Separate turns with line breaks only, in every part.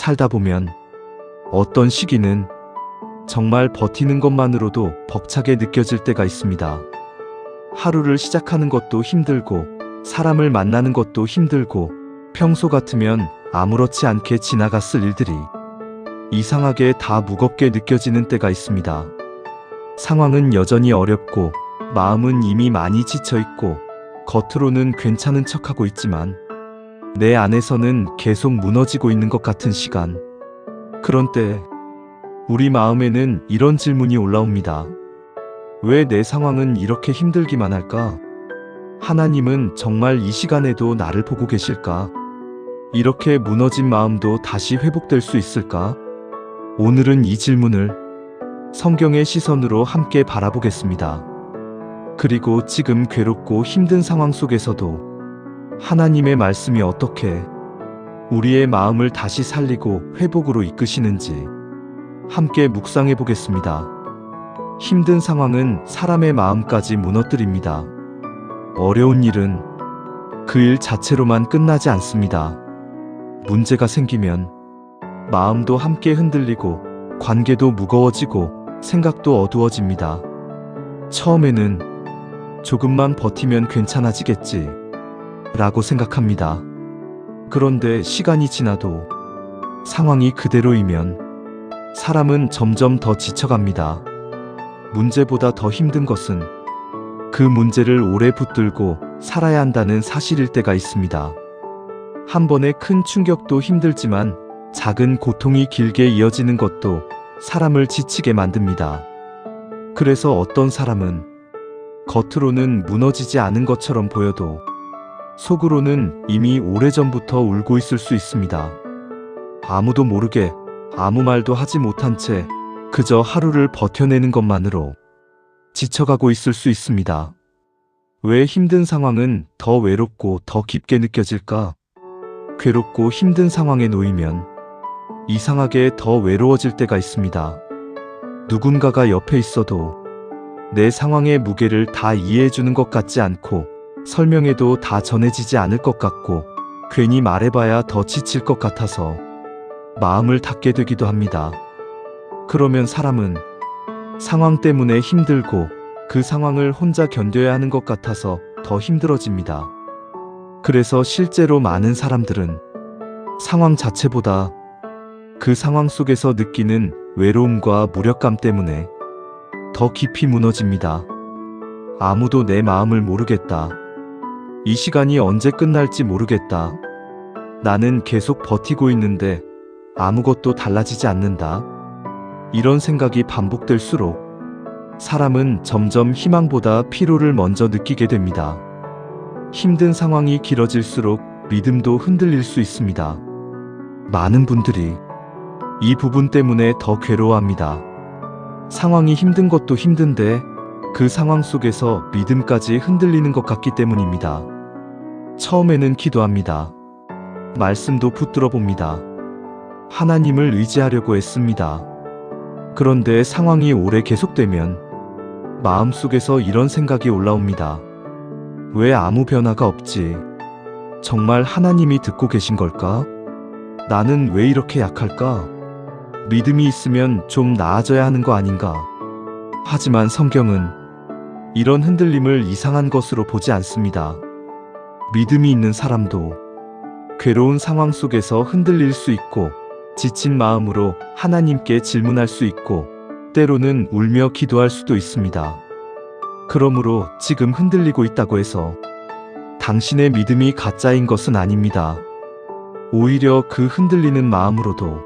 살다 보면 어떤 시기는 정말 버티는 것만으로도 벅차게 느껴질 때가 있습니다. 하루를 시작하는 것도 힘들고 사람을 만나는 것도 힘들고 평소 같으면 아무렇지 않게 지나갔을 일들이 이상하게 다 무겁게 느껴지는 때가 있습니다. 상황은 여전히 어렵고 마음은 이미 많이 지쳐있고 겉으로는 괜찮은 척하고 있지만 내 안에서는 계속 무너지고 있는 것 같은 시간. 그런 때 우리 마음에는 이런 질문이 올라옵니다. 왜 내 상황은 이렇게 힘들기만 할까? 하나님은 정말 이 시간에도 나를 보고 계실까? 이렇게 무너진 마음도 다시 회복될 수 있을까? 오늘은 이 질문을 성경의 시선으로 함께 바라보겠습니다. 그리고 지금 괴롭고 힘든 상황 속에서도 하나님의 말씀이 어떻게 우리의 마음을 다시 살리고 회복으로 이끄시는지 함께 묵상해 보겠습니다. 힘든 상황은 사람의 마음까지 무너뜨립니다. 어려운 일은 그 일 자체로만 끝나지 않습니다. 문제가 생기면 마음도 함께 흔들리고 관계도 무거워지고 생각도 어두워집니다. 처음에는 조금만 버티면 괜찮아지겠지 라고 생각합니다. 그런데 시간이 지나도 상황이 그대로이면 사람은 점점 더 지쳐갑니다. 문제보다 더 힘든 것은 그 문제를 오래 붙들고 살아야 한다는 사실일 때가 있습니다. 한 번의 큰 충격도 힘들지만 작은 고통이 길게 이어지는 것도 사람을 지치게 만듭니다. 그래서 어떤 사람은 겉으로는 무너지지 않은 것처럼 보여도 속으로는 이미 오래전부터 울고 있을 수 있습니다. 아무도 모르게 아무 말도 하지 못한 채 그저 하루를 버텨내는 것만으로 지쳐가고 있을 수 있습니다. 왜 힘든 상황은 더 외롭고 더 깊게 느껴질까? 괴롭고 힘든 상황에 놓이면 이상하게 더 외로워질 때가 있습니다. 누군가가 옆에 있어도 내 상황의 무게를 다 이해해주는 것 같지 않고 설명해도 다 전해지지 않을 것 같고 괜히 말해봐야 더 지칠 것 같아서 마음을 닫게 되기도 합니다. 그러면 사람은 상황 때문에 힘들고 그 상황을 혼자 견뎌야 하는 것 같아서 더 힘들어집니다. 그래서 실제로 많은 사람들은 상황 자체보다 그 상황 속에서 느끼는 외로움과 무력감 때문에 더 깊이 무너집니다. 아무도 내 마음을 모르겠다. 이 시간이 언제 끝날지 모르겠다. 나는 계속 버티고 있는데 아무것도 달라지지 않는다. 이런 생각이 반복될수록 사람은 점점 희망보다 피로를 먼저 느끼게 됩니다. 힘든 상황이 길어질수록 믿음도 흔들릴 수 있습니다. 많은 분들이 이 부분 때문에 더 괴로워합니다. 상황이 힘든 것도 힘든데 그 상황 속에서 믿음까지 흔들리는 것 같기 때문입니다. 처음에는 기도합니다. 말씀도 붙들어 봅니다. 하나님을 의지하려고 했습니다. 그런데 상황이 오래 계속되면 마음속에서 이런 생각이 올라옵니다. 왜 아무 변화가 없지? 정말 하나님이 듣고 계신 걸까? 나는 왜 이렇게 약할까? 믿음이 있으면 좀 나아져야 하는 거 아닌가? 하지만 성경은 이런 흔들림을 이상한 것으로 보지 않습니다. 믿음이 있는 사람도 괴로운 상황 속에서 흔들릴 수 있고 지친 마음으로 하나님께 질문할 수 있고 때로는 울며 기도할 수도 있습니다. 그러므로 지금 흔들리고 있다고 해서 당신의 믿음이 가짜인 것은 아닙니다. 오히려 그 흔들리는 마음으로도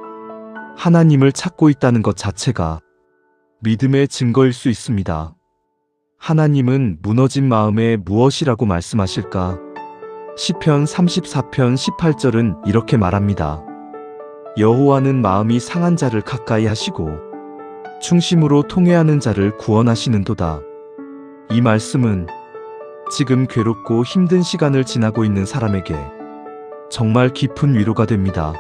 하나님을 찾고 있다는 것 자체가 믿음의 증거일 수 있습니다. 하나님은 무너진 마음에 무엇이라고 말씀하실까? 시편 34편 18절은 이렇게 말합니다. 여호와는 마음이 상한 자를 가까이 하시고 충심으로 통회하는 자를 구원하시는도다. 이 말씀은 지금 괴롭고 힘든 시간을 지나고 있는 사람에게 정말 깊은 위로가 됩니다.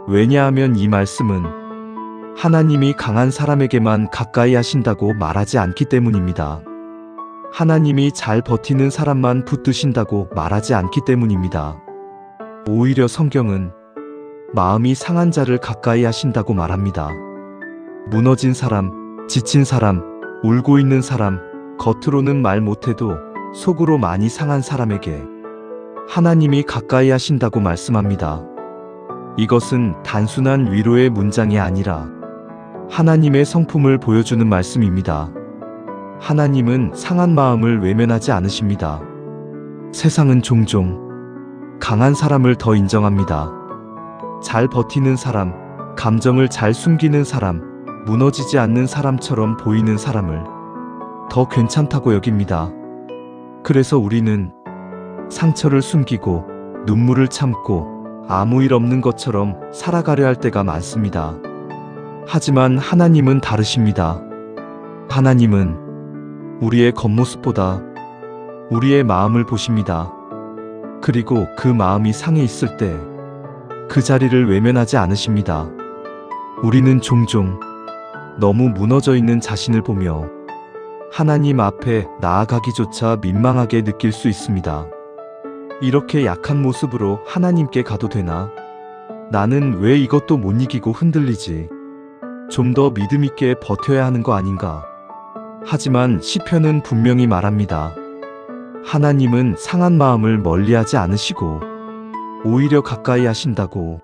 왜냐하면 이 말씀은 하나님이 강한 사람에게만 가까이 하신다고 말하지 않기 때문입니다. 하나님이 잘 버티는 사람만 붙드신다고 말하지 않기 때문입니다. 오히려 성경은 마음이 상한 자를 가까이 하신다고 말합니다. 무너진 사람, 지친 사람, 울고 있는 사람, 겉으로는 말 못해도 속으로 많이 상한 사람에게 하나님이 가까이 하신다고 말씀합니다. 이것은 단순한 위로의 문장이 아니라 하나님의 성품을 보여주는 말씀입니다. 하나님은 상한 마음을 외면하지 않으십니다. 세상은 종종 강한 사람을 더 인정합니다. 잘 버티는 사람, 감정을 잘 숨기는 사람, 무너지지 않는 사람처럼 보이는 사람을 더 괜찮다고 여깁니다. 그래서 우리는 상처를 숨기고 눈물을 참고 아무 일 없는 것처럼 살아가려 할 때가 많습니다. 하지만 하나님은 다르십니다. 하나님은 우리의 겉모습보다 우리의 마음을 보십니다. 그리고 그 마음이 상해 있을 때 그 자리를 외면하지 않으십니다. 우리는 종종 너무 무너져 있는 자신을 보며 하나님 앞에 나아가기조차 민망하게 느낄 수 있습니다. 이렇게 약한 모습으로 하나님께 가도 되나? 나는 왜 이것도 못 이기고 흔들리지? 좀 더 믿음 있게 버텨야 하는 거 아닌가? 하지만 시편은 분명히 말합니다. 하나님은 상한 마음을 멀리하지 않으시고 오히려 가까이 하신다고.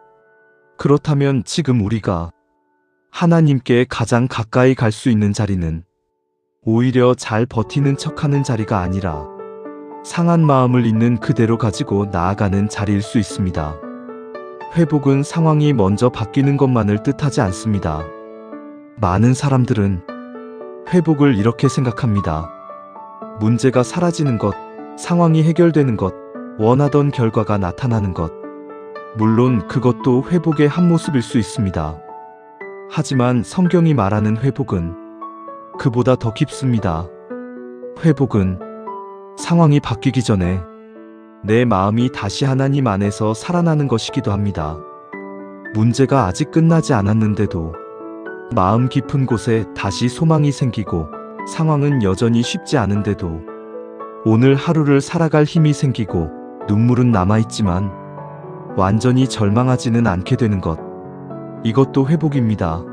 그렇다면 지금 우리가 하나님께 가장 가까이 갈 수 있는 자리는 오히려 잘 버티는 척하는 자리가 아니라 상한 마음을 있는 그대로 가지고 나아가는 자리일 수 있습니다. 회복은 상황이 먼저 바뀌는 것만을 뜻하지 않습니다. 많은 사람들은 회복을 이렇게 생각합니다. 문제가 사라지는 것, 상황이 해결되는 것, 원하던 결과가 나타나는 것. 물론 그것도 회복의 한 모습일 수 있습니다. 하지만 성경이 말하는 회복은 그보다 더 깊습니다. 회복은 상황이 바뀌기 전에 내 마음이 다시 하나님 안에서 살아나는 것이기도 합니다. 문제가 아직 끝나지 않았는데도 마음 깊은 곳에 다시 소망이 생기고 상황은 여전히 쉽지 않은데도 오늘 하루를 살아갈 힘이 생기고 눈물은 남아있지만 완전히 절망하지는 않게 되는 것. 이것도 회복입니다.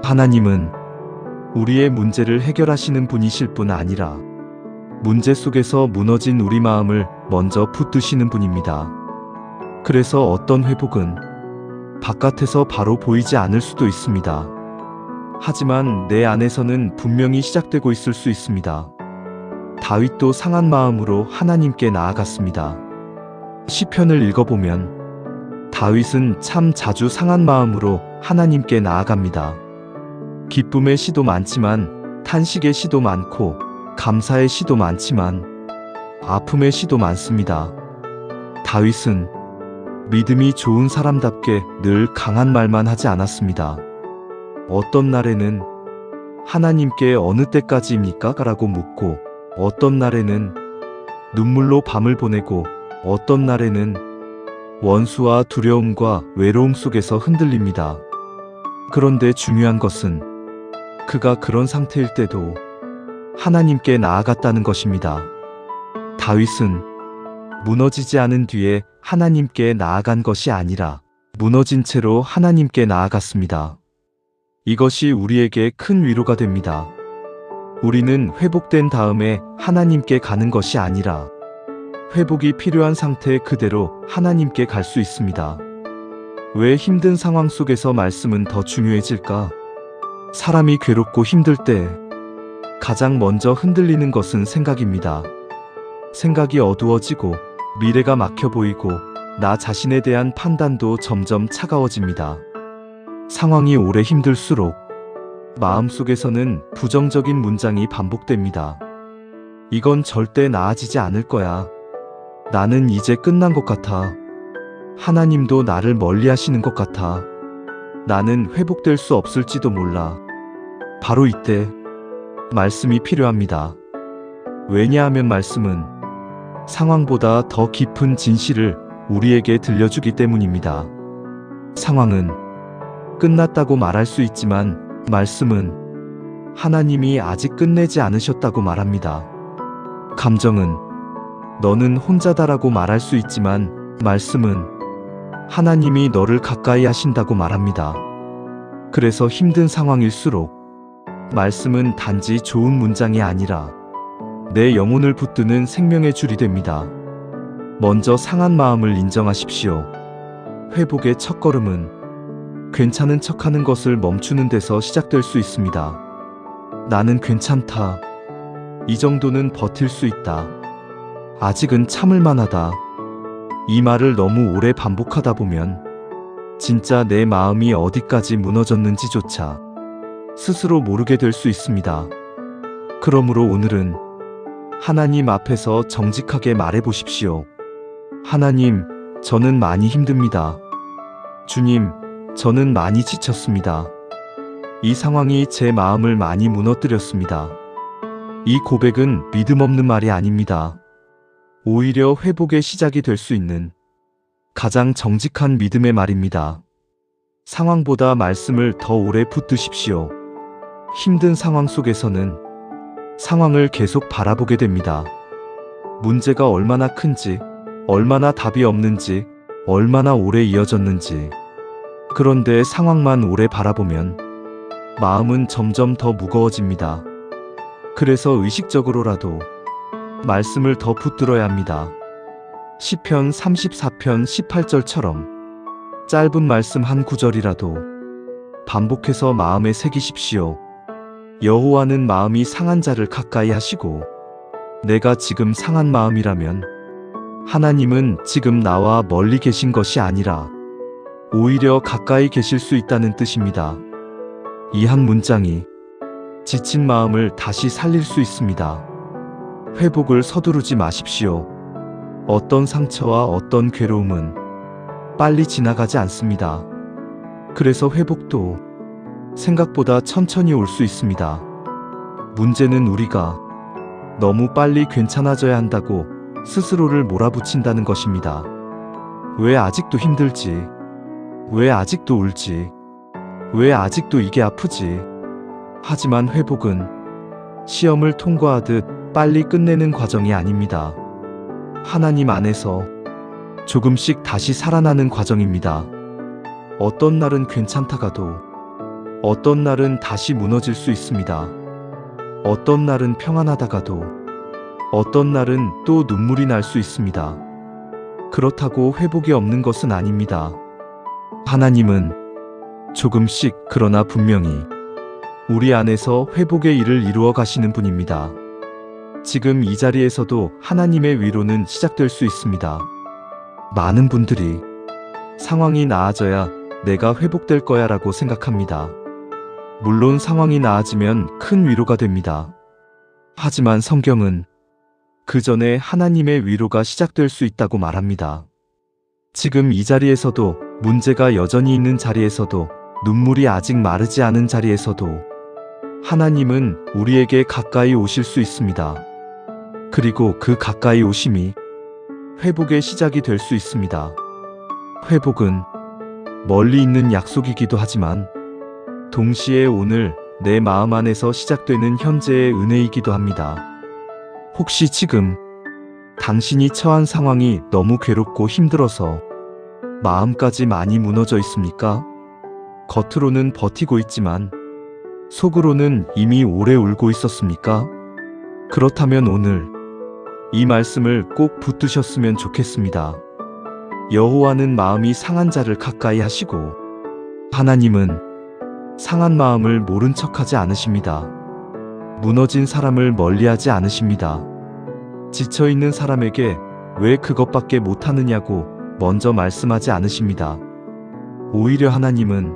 하나님은 우리의 문제를 해결하시는 분이실 뿐 아니라 문제 속에서 무너진 우리 마음을 먼저 붙드시는 분입니다. 그래서 어떤 회복은 바깥에서 바로 보이지 않을 수도 있습니다. 하지만 내 안에서는 분명히 시작되고 있을 수 있습니다. 다윗도 상한 마음으로 하나님께 나아갔습니다. 시편을 읽어보면 다윗은 참 자주 상한 마음으로 하나님께 나아갑니다. 기쁨의 시도 많지만 탄식의 시도 많고 감사의 시도 많지만 아픔의 시도 많습니다. 다윗은 믿음이 좋은 사람답게 늘 강한 말만 하지 않았습니다. 어떤 날에는 하나님께 어느 때까지입니까? 라고 묻고 어떤 날에는 눈물로 밤을 보내고 어떤 날에는 원수와 두려움과 외로움 속에서 흔들립니다. 그런데 중요한 것은 그가 그런 상태일 때도 하나님께 나아갔다는 것입니다. 다윗은 무너지지 않은 뒤에 하나님께 나아간 것이 아니라 무너진 채로 하나님께 나아갔습니다. 이것이 우리에게 큰 위로가 됩니다. 우리는 회복된 다음에 하나님께 가는 것이 아니라 회복이 필요한 상태 그대로 하나님께 갈 수 있습니다. 왜 힘든 상황 속에서 말씀은 더 중요해질까? 사람이 괴롭고 힘들 때 가장 먼저 흔들리는 것은 생각입니다. 생각이 어두워지고 미래가 막혀 보이고 나 자신에 대한 판단도 점점 차가워집니다. 상황이 오래 힘들수록 마음속에서는 부정적인 문장이 반복됩니다. 이건 절대 나아지지 않을 거야. 나는 이제 끝난 것 같아. 하나님도 나를 멀리 하시는 것 같아. 나는 회복될 수 없을지도 몰라. 바로 이때 말씀이 필요합니다. 왜냐하면 말씀은 상황보다 더 깊은 진실을 우리에게 들려주기 때문입니다. 상황은 끝났다고 말할 수 있지만 말씀은 하나님이 아직 끝내지 않으셨다고 말합니다. 감정은 너는 혼자다라고 말할 수 있지만 말씀은 하나님이 너를 가까이 하신다고 말합니다. 그래서 힘든 상황일수록 말씀은 단지 좋은 문장이 아니라 내 영혼을 붙드는 생명의 줄이 됩니다. 먼저 상한 마음을 인정하십시오. 회복의 첫걸음은 괜찮은 척하는 것을 멈추는 데서 시작될 수 있습니다. 나는 괜찮다. 이 정도는 버틸 수 있다. 아직은 참을 만하다. 이 말을 너무 오래 반복하다 보면 진짜 내 마음이 어디까지 무너졌는지조차 스스로 모르게 될 수 있습니다. 그러므로 오늘은 하나님 앞에서 정직하게 말해 보십시오. 하나님, 저는 많이 힘듭니다. 주님, 저는 많이 지쳤습니다. 이 상황이 제 마음을 많이 무너뜨렸습니다. 이 고백은 믿음 없는 말이 아닙니다. 오히려 회복의 시작이 될 수 있는 가장 정직한 믿음의 말입니다. 상황보다 말씀을 더 오래 붙드십시오. 힘든 상황 속에서는 상황을 계속 바라보게 됩니다. 문제가 얼마나 큰지, 얼마나 답이 없는지, 얼마나 오래 이어졌는지. 그런데 상황만 오래 바라보면 마음은 점점 더 무거워집니다. 그래서 의식적으로라도 말씀을 더 붙들어야 합니다. 시편 34편 18절처럼 짧은 말씀 한 구절이라도 반복해서 마음에 새기십시오. 여호와는 마음이 상한 자를 가까이 하시고 내가 지금 상한 마음이라면 하나님은 지금 나와 멀리 계신 것이 아니라 오히려 가까이 계실 수 있다는 뜻입니다. 이 한 문장이 지친 마음을 다시 살릴 수 있습니다. 회복을 서두르지 마십시오. 어떤 상처와 어떤 괴로움은 빨리 지나가지 않습니다. 그래서 회복도 생각보다 천천히 올 수 있습니다. 문제는 우리가 너무 빨리 괜찮아져야 한다고 스스로를 몰아붙인다는 것입니다. 왜 아직도 힘들지? 왜 아직도 울지? 왜 아직도 이게 아프지? 하지만 회복은 시험을 통과하듯 빨리 끝내는 과정이 아닙니다. 하나님 안에서 조금씩 다시 살아나는 과정입니다. 어떤 날은 괜찮다가도 어떤 날은 다시 무너질 수 있습니다. 어떤 날은 평안하다가도 어떤 날은 또 눈물이 날 수 있습니다. 그렇다고 회복이 없는 것은 아닙니다. 하나님은 조금씩 그러나 분명히 우리 안에서 회복의 일을 이루어 가시는 분입니다. 지금 이 자리에서도 하나님의 위로는 시작될 수 있습니다. 많은 분들이 상황이 나아져야 내가 회복될 거야 라고 생각합니다. 물론 상황이 나아지면 큰 위로가 됩니다. 하지만 성경은 그 전에 하나님의 위로가 시작될 수 있다고 말합니다. 지금 이 자리에서도 문제가 여전히 있는 자리에서도 눈물이 아직 마르지 않은 자리에서도 하나님은 우리에게 가까이 오실 수 있습니다. 그리고 그 가까이 오심이 회복의 시작이 될 수 있습니다. 회복은 멀리 있는 약속이기도 하지만 동시에 오늘 내 마음 안에서 시작되는 현재의 은혜이기도 합니다. 혹시 지금 당신이 처한 상황이 너무 괴롭고 힘들어서 마음까지 많이 무너져 있습니까? 겉으로는 버티고 있지만 속으로는 이미 오래 울고 있었습니까? 그렇다면 오늘 이 말씀을 꼭 붙드셨으면 좋겠습니다. 여호와는 마음이 상한 자를 가까이 하시고 하나님은 상한 마음을 모른 척하지 않으십니다. 무너진 사람을 멀리하지 않으십니다. 지쳐있는 사람에게 왜 그것밖에 못하느냐고 먼저 말씀하지 않으십니다. 오히려 하나님은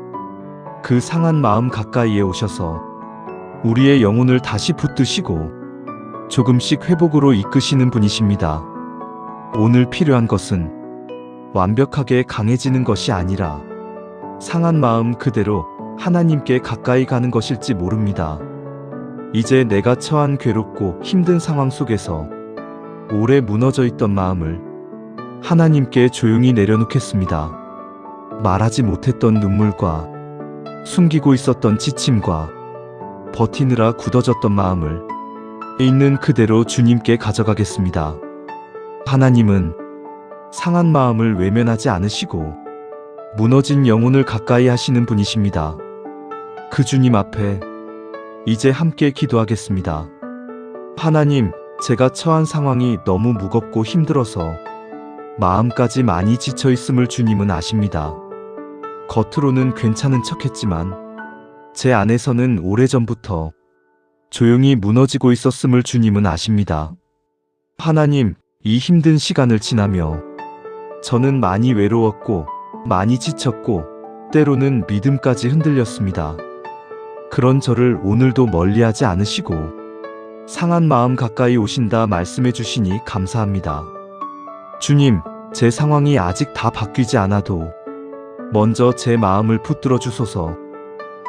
그 상한 마음 가까이에 오셔서 우리의 영혼을 다시 붙드시고 조금씩 회복으로 이끄시는 분이십니다. 오늘 필요한 것은 완벽하게 강해지는 것이 아니라 상한 마음 그대로 하나님께 가까이 가는 것일지 모릅니다. 이제 내가 처한 괴롭고 힘든 상황 속에서 오래 무너져 있던 마음을 하나님께 조용히 내려놓겠습니다. 말하지 못했던 눈물과 숨기고 있었던 지침과 버티느라 굳어졌던 마음을 있는 그대로 주님께 가져가겠습니다. 하나님은 상한 마음을 외면하지 않으시고 무너진 영혼을 가까이 하시는 분이십니다. 그 주님 앞에 이제 함께 기도하겠습니다. 하나님, 제가 처한 상황이 너무 무겁고 힘들어서 마음까지 많이 지쳐 있음을 주님은 아십니다. 겉으로는 괜찮은 척했지만 제 안에서는 오래전부터 조용히 무너지고 있었음을 주님은 아십니다. 하나님, 이 힘든 시간을 지나며 저는 많이 외로웠고 많이 지쳤고 때로는 믿음까지 흔들렸습니다. 그런 저를 오늘도 멀리하지 않으시고 상한 마음 가까이 오신다 말씀해 주시니 감사합니다. 주님, 제 상황이 아직 다 바뀌지 않아도 먼저 제 마음을 붙들어 주소서.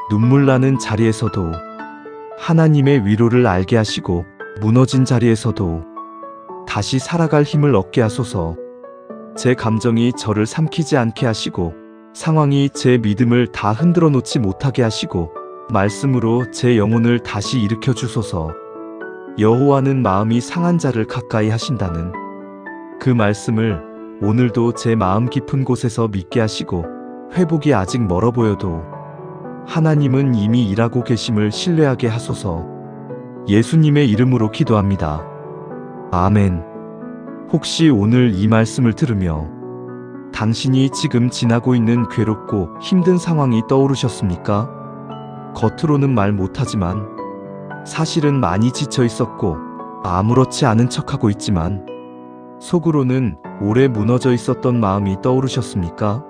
눈물 나는 자리에서도 하나님의 위로를 알게 하시고 무너진 자리에서도 다시 살아갈 힘을 얻게 하소서. 제 감정이 저를 삼키지 않게 하시고 상황이 제 믿음을 다 흔들어 놓지 못하게 하시고 말씀으로 제 영혼을 다시 일으켜 주소서. 여호와는 마음이 상한 자를 가까이 하신다는 그 말씀을 오늘도 제 마음 깊은 곳에서 믿게 하시고 회복이 아직 멀어 보여도 하나님은 이미 일하고 계심을 신뢰하게 하소서. 예수님의 이름으로 기도합니다. 아멘. 혹시 오늘 이 말씀을 들으며 당신이 지금 지나고 있는 괴롭고 힘든 상황이 떠오르셨습니까? 겉으로는 말 못하지만 사실은 많이 지쳐 있었고 아무렇지 않은 척하고 있지만 속으로는 오래 무너져 있었던 마음이 떠오르셨습니까?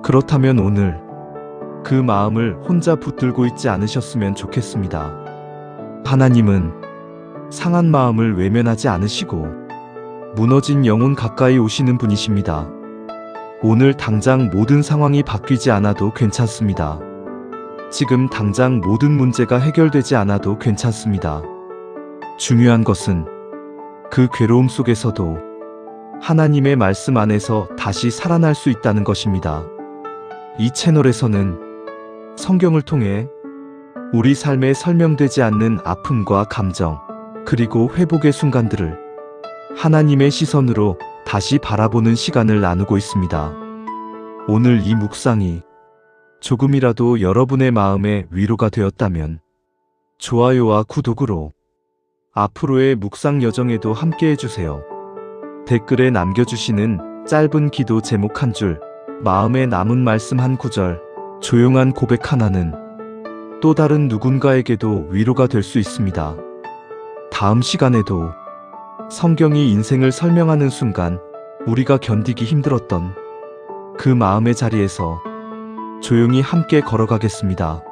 그렇다면 오늘 그 마음을 혼자 붙들고 있지 않으셨으면 좋겠습니다. 하나님은 상한 마음을 외면하지 않으시고 무너진 영혼 가까이 오시는 분이십니다. 오늘 당장 모든 상황이 바뀌지 않아도 괜찮습니다. 지금 당장 모든 문제가 해결되지 않아도 괜찮습니다. 중요한 것은 그 괴로움 속에서도 하나님의 말씀 안에서 다시 살아날 수 있다는 것입니다. 이 채널에서는 성경을 통해 우리 삶에 설명되지 않는 아픔과 감정, 그리고 회복의 순간들을 하나님의 시선으로 다시 바라보는 시간을 나누고 있습니다. 오늘 이 묵상이 조금이라도 여러분의 마음에 위로가 되었다면 좋아요와 구독으로 앞으로의 묵상 여정에도 함께 해주세요. 댓글에 남겨주시는 짧은 기도 제목 한 줄, 마음에 남은 말씀 한 구절, 조용한 고백 하나는 또 다른 누군가에게도 위로가 될 수 있습니다. 다음 시간에도 성경이 인생을 설명하는 순간 우리가 견디기 힘들었던 그 마음의 자리에서 조용히 함께 걸어가겠습니다.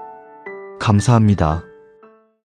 감사합니다.